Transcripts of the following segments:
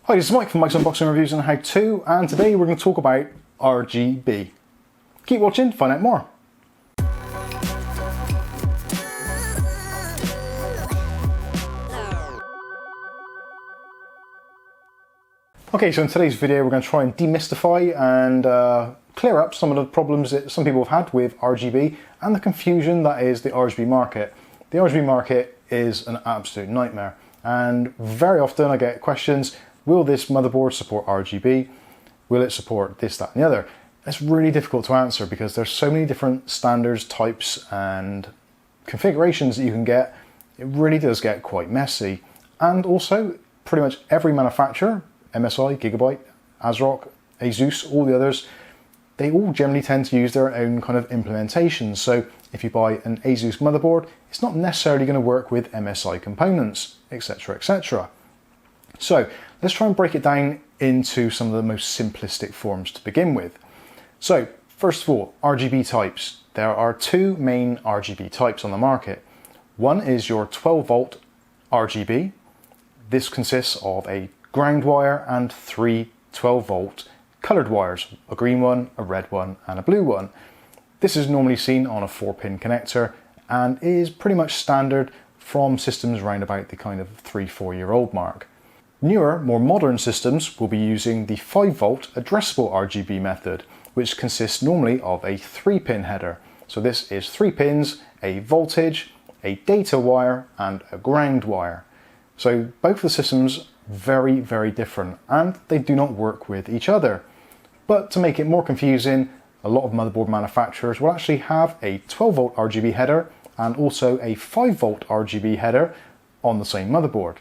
Hi, this is Mike from Mike's Unboxing Reviews and How To, and today we're going to talk about RGB. Keep watching to find out more. Okay, so in today's video we're going to try and demystify and clear up some of the problems that some people have had with RGB and the confusion that is the RGB market. The RGB market is an absolute nightmare, and very often I get questions: will this motherboard support RGB? Will it support this, that and the other? It's really difficult to answer because there's so many different standards, types and configurations that you can get. It really does get quite messy. And also pretty much every manufacturer, MSI, Gigabyte, ASRock, ASUS, all the others, they all generally tend to use their own kind of implementations. So if you buy an ASUS motherboard, it's not necessarily going to work with MSI components, etc, etc. So let's try and break it down into some of the most simplistic forms to begin with. So first of all, RGB types. There are two main RGB types on the market. One is your 12 volt RGB. This consists of a ground wire and three 12 volt coloured wires, a green one, a red one and a blue one. This is normally seen on a 4-pin connector and is pretty much standard from systems around about the kind of 3-4 year old mark. Newer, more modern systems will be using the 5 volt addressable RGB method, which consists normally of a 3-pin header. So this is 3 pins, a voltage, a data wire and a ground wire. So both the systems very, very different and they do not work with each other. But to make it more confusing, a lot of motherboard manufacturers will actually have a 12 volt RGB header and also a 5 volt RGB header on the same motherboard.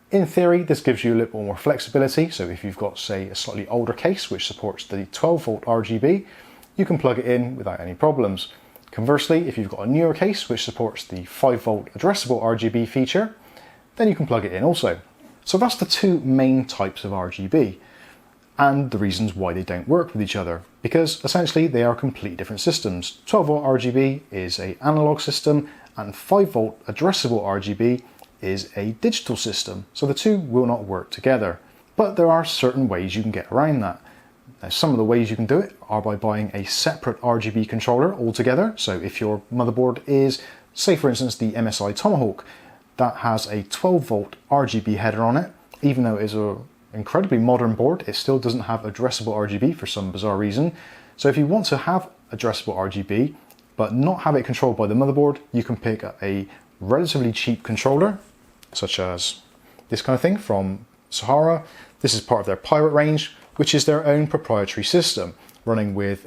In theory, this gives you a little more flexibility. So if you've got, say, a slightly older case which supports the 12 volt RGB, you can plug it in without any problems. Conversely, if you've got a newer case which supports the 5 volt addressable RGB feature, then you can plug it in also. So that's the two main types of RGB and the reasons why they don't work with each other, because essentially they are completely different systems. 12 volt RGB is an analog system and 5 volt addressable RGB is a digital system, so the two will not work together. But there are certain ways you can get around that. Now, some of the ways you can do it are by buying a separate RGB controller altogether. So if your motherboard is, say for instance, the MSI Tomahawk, that has a 12 volt RGB header on it, even though it is an incredibly modern board, it still doesn't have addressable RGB for some bizarre reason. So if you want to have addressable RGB, but not have it controlled by the motherboard, you can pick up a relatively cheap controller, such as this kind of thing from Sahara. This is part of their Pirate range, which is their own proprietary system, running with,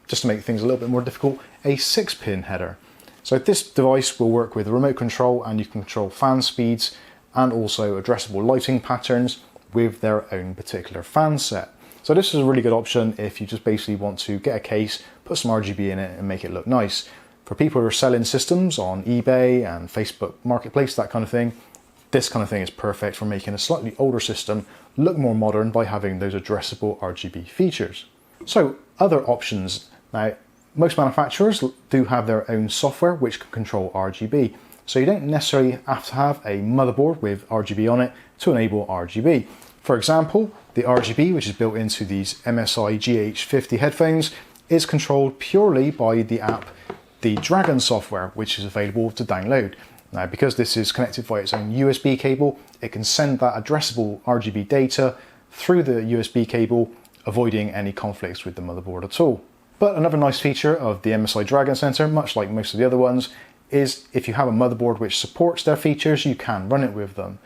just to make things a little bit more difficult, a 6-pin header. So this device will work with remote control and you can control fan speeds and also addressable lighting patterns with their own particular fan set. So this is a really good option if you just basically want to get a case, put some RGB in it and make it look nice. For people who are selling systems on eBay and Facebook Marketplace, that kind of thing, this kind of thing is perfect for making a slightly older system look more modern by having those addressable RGB features. So other options. Now, most manufacturers do have their own software which can control RGB. So you don't necessarily have to have a motherboard with RGB on it to enable RGB. For example, the RGB, which is built into these MSI GH50 headphones, is controlled purely by the app, the Dragon software, which is available to download. Now, because this is connected via its own USB cable, it can send that addressable RGB data through the USB cable, avoiding any conflicts with the motherboard at all. But another nice feature of the MSI Dragon Center, much like most of the other ones, is if you have a motherboard which supports their features, you can run it with them.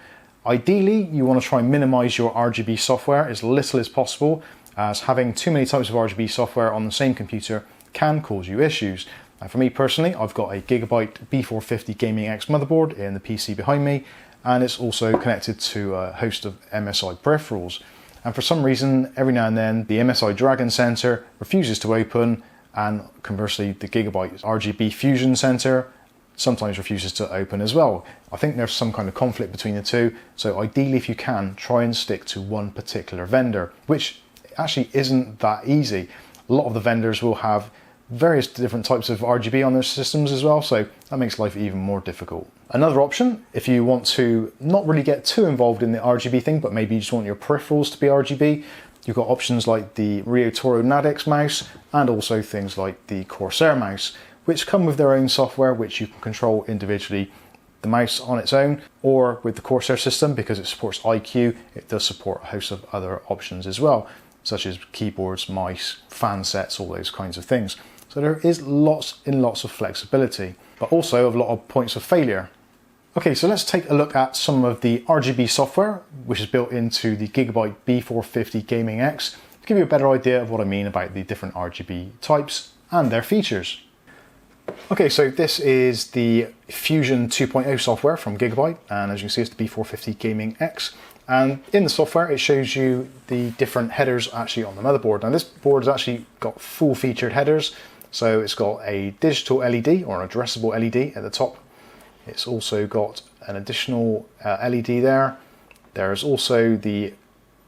Ideally, you want to try and minimize your RGB software as little as possible, as having too many types of RGB software on the same computer can cause you issues. Now, for me personally, I've got a Gigabyte B450 Gaming X motherboard in the PC behind me, and it's also connected to a host of MSI peripherals. And for some reason, every now and then, the MSI Dragon Center refuses to open, and conversely, the Gigabyte RGB Fusion Center sometimes refuses to open as well. I think there's some kind of conflict between the two, so ideally, if you can, try and stick to one particular vendor, which actually isn't that easy. A lot of the vendors will have various different types of RGB on their systems as well, so that makes life even more difficult. Another option, if you want to not really get too involved in the RGB thing, but maybe you just want your peripherals to be RGB, you've got options like the Rio Toro Nadix mouse and also things like the Corsair mouse, which come with their own software which you can control individually. The mouse on its own, or with the Corsair system, because it supports IQ, it does support a host of other options as well, such as keyboards, mice, fan sets, all those kinds of things. So there is lots and lots of flexibility, but also a lot of points of failure. Okay, so let's take a look at some of the RGB software, which is built into the Gigabyte B450 Gaming X, to give you a better idea of what I mean about the different RGB types and their features. Okay, so this is the Fusion 2.0 software from Gigabyte, and as you can see, it's the B450 Gaming X. And in the software, it shows you the different headers actually on the motherboard. Now, this board has actually got full featured headers. So it's got a digital LED or an addressable LED at the top. It's also got an additional LED there. There's also the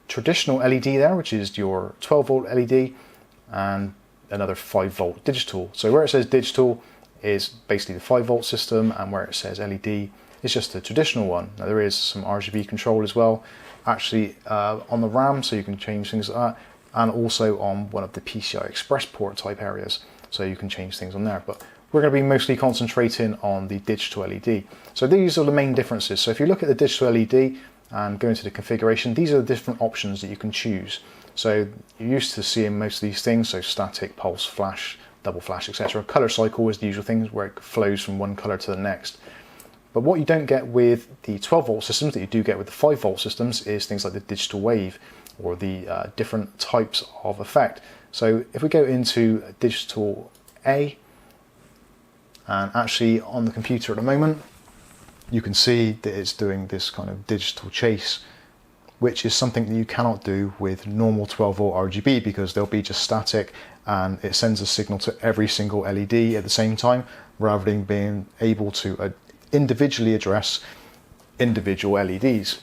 traditional LED there, which is your 12 volt LED, and another 5 volt digital. So where it says digital is basically the 5 volt system, and where it says LED is just the traditional one. Now there is some RGB control as well, actually on the RAM, so you can change things like that, and also on one of the PCI Express port type areas, so you can change things on there. But we're going to be mostly concentrating on the digital LED. So these are the main differences. So if you look at the digital LED and go into the configuration, these are the different options that you can choose. So you're used to seeing most of these things, so static, pulse, flash, double flash, etc. Color cycle is the usual things where it flows from one color to the next. But what you don't get with the 12 volt systems that you do get with the 5 volt systems is things like the digital wave or the different types of effect. So if we go into digital A, and actually on the computer at the moment, you can see that it's doing this kind of digital chase, which is something that you cannot do with normal 12 volt RGB, because they'll be just static and it sends a signal to every single LED at the same time, rather than being able to individually address individual LEDs.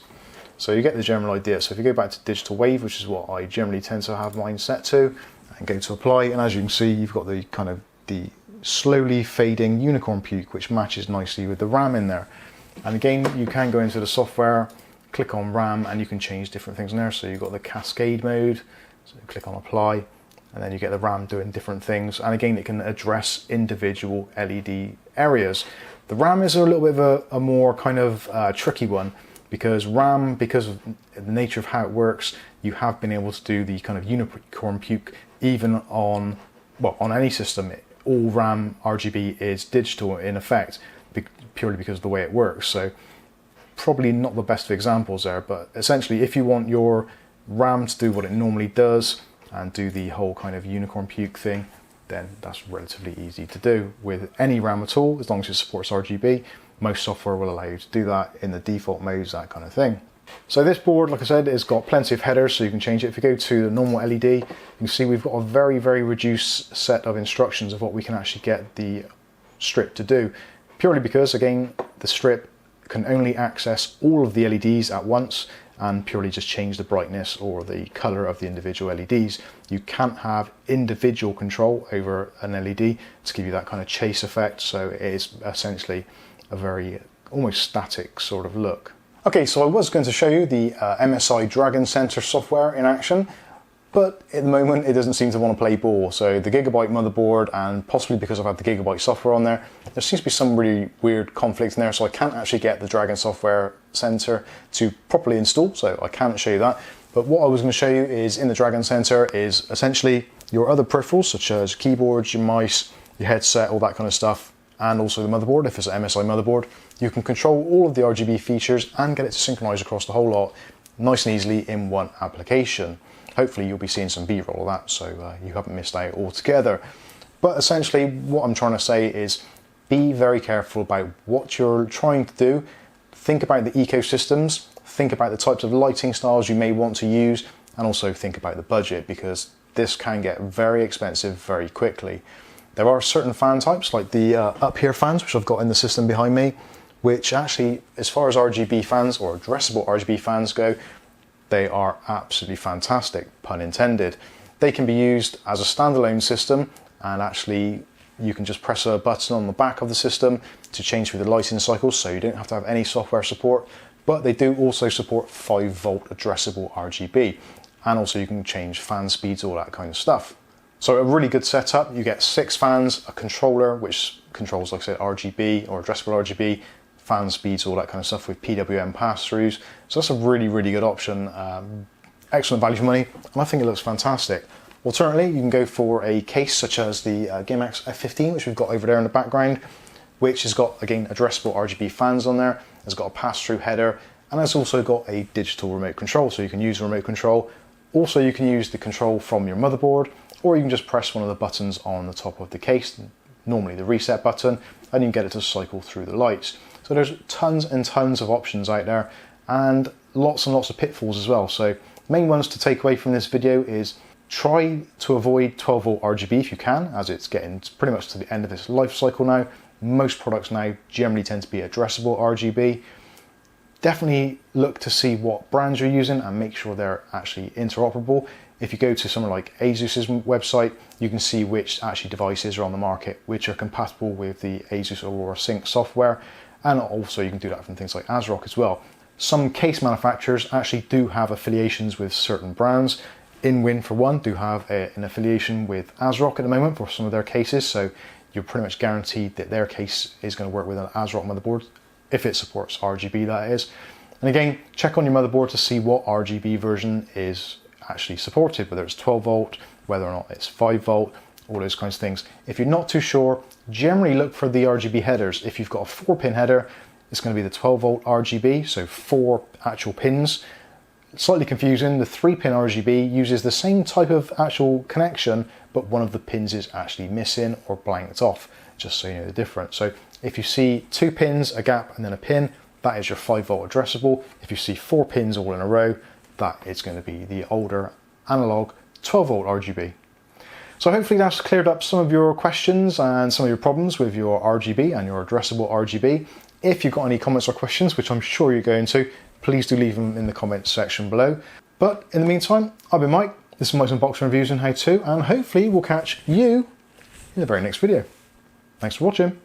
So you get the general idea. So if you go back to digital wave, which is what I generally tend to have mine set to, and go to apply, and as you can see, you've got the kind of the slowly fading unicorn puke, which matches nicely with the RAM in there. And again, you can go into the software, click on RAM, and you can change different things in there. So you've got the cascade mode, so click on apply, and then you get the RAM doing different things. And again, it can address individual LED areas. The RAM is a little bit of a more kind of tricky one, because RAM, because of the nature of how it works, you have been able to do the kind of unicorn puke even on, well, on any system. All RAM RGB is digital in effect, purely because of the way it works. So probably not the best of examples there, but essentially if you want your RAM to do what it normally does and do the whole kind of unicorn puke thing, then that's relatively easy to do with any RAM at all, as long as it supports RGB. Most software will allow you to do that in the default modes, that kind of thing. So this board, like I said, has got plenty of headers, so you can change it. If you go to the normal LED, you can see we've got a very, very reduced set of instructions of what we can actually get the strip to do. Purely because, again, the strip can only access all of the LEDs at once and purely just change the brightness or the color of the individual LEDs. You can't have individual control over an LED to give you that kind of chase effect, so it is essentially a very almost static sort of look. Okay, so I was going to show you the MSI Dragon Center software in action, but at the moment it doesn't seem to want to play ball. So the Gigabyte motherboard, and possibly because I've had the Gigabyte software on there, there seems to be some really weird conflict in there, so I can't actually get the Dragon Software Center to properly install, so I can't show you that. But what I was going to show you is in the Dragon Center is essentially your other peripherals, such as keyboards, your mice, your headset, all that kind of stuff, and also the motherboard. If it's an MSI motherboard, you can control all of the RGB features and get it to synchronize across the whole lot nice and easily in one application. Hopefully you'll be seeing some B-roll of that, so you haven't missed out altogether. But essentially what I'm trying to say is be very careful about what you're trying to do. Think about the ecosystems, think about the types of lighting styles you may want to use, and also think about the budget, because this can get very expensive very quickly. There are certain fan types, like the UPHere fans, which I've got in the system behind me, which actually, as far as RGB fans or addressable RGB fans go, they are absolutely fantastic, pun intended. They can be used as a standalone system, and actually you can just press a button on the back of the system to change through the lighting cycles, so you don't have to have any software support. But they do also support 5-volt addressable RGB, and also you can change fan speeds, all that kind of stuff. So a really good setup. You get 6 fans, a controller which controls, like I said, RGB or addressable RGB, fan speeds, all that kind of stuff with PWM pass-throughs. So that's a really, really good option. Excellent value for money, and I think it looks fantastic. Alternatively, you can go for a case such as the Gigabyte F15, which we've got over there in the background, which has got, again, addressable RGB fans on there. It's got a pass-through header, and it's also got a digital remote control, so you can use a remote control. Also, you can use the control from your motherboard, or you can just press one of the buttons on the top of the case, normally the reset button, and you can get it to cycle through the lights. So there's tons and tons of options out there, and lots of pitfalls as well. So main ones to take away from this video is try to avoid 12-volt RGB if you can, as it's getting pretty much to the end of its life cycle now. Most products now generally tend to be addressable RGB. Definitely look to see what brands you're using and make sure they're actually interoperable. If you go to somewhere like ASUS's website, you can see which actually devices are on the market which are compatible with the ASUS Aurora Sync software, and also you can do that from things like ASRock as well. Some case manufacturers actually do have affiliations with certain brands. InWin, for one, do have an affiliation with ASRock at the moment for some of their cases, so you're pretty much guaranteed that their case is going to work with an ASRock motherboard, if it supports RGB, that is. And again, check on your motherboard to see what RGB version is actually supported, whether it's 12 volt, whether or not it's 5 volt, all those kinds of things. If you're not too sure, generally look for the RGB headers. If you've got a 4-pin header, it's going to be the 12 volt RGB, so 4 actual pins. Slightly confusing, the 3-pin RGB uses the same type of actual connection, but one of the pins is actually missing or blanked off, just so you know the difference. So if you see 2 pins, a gap, and then a pin, that is your 5-volt addressable. If you see 4 pins all in a row, that is going to be the older analog 12-volt RGB. So hopefully that's cleared up some of your questions and some of your problems with your RGB and your addressable RGB. If you've got any comments or questions, which I'm sure you're going to, please do leave them in the comments section below. But in the meantime, I've been Mike. This is Mike's Unboxing Reviews and How To, and hopefully we'll catch you in the very next video. Thanks for watching.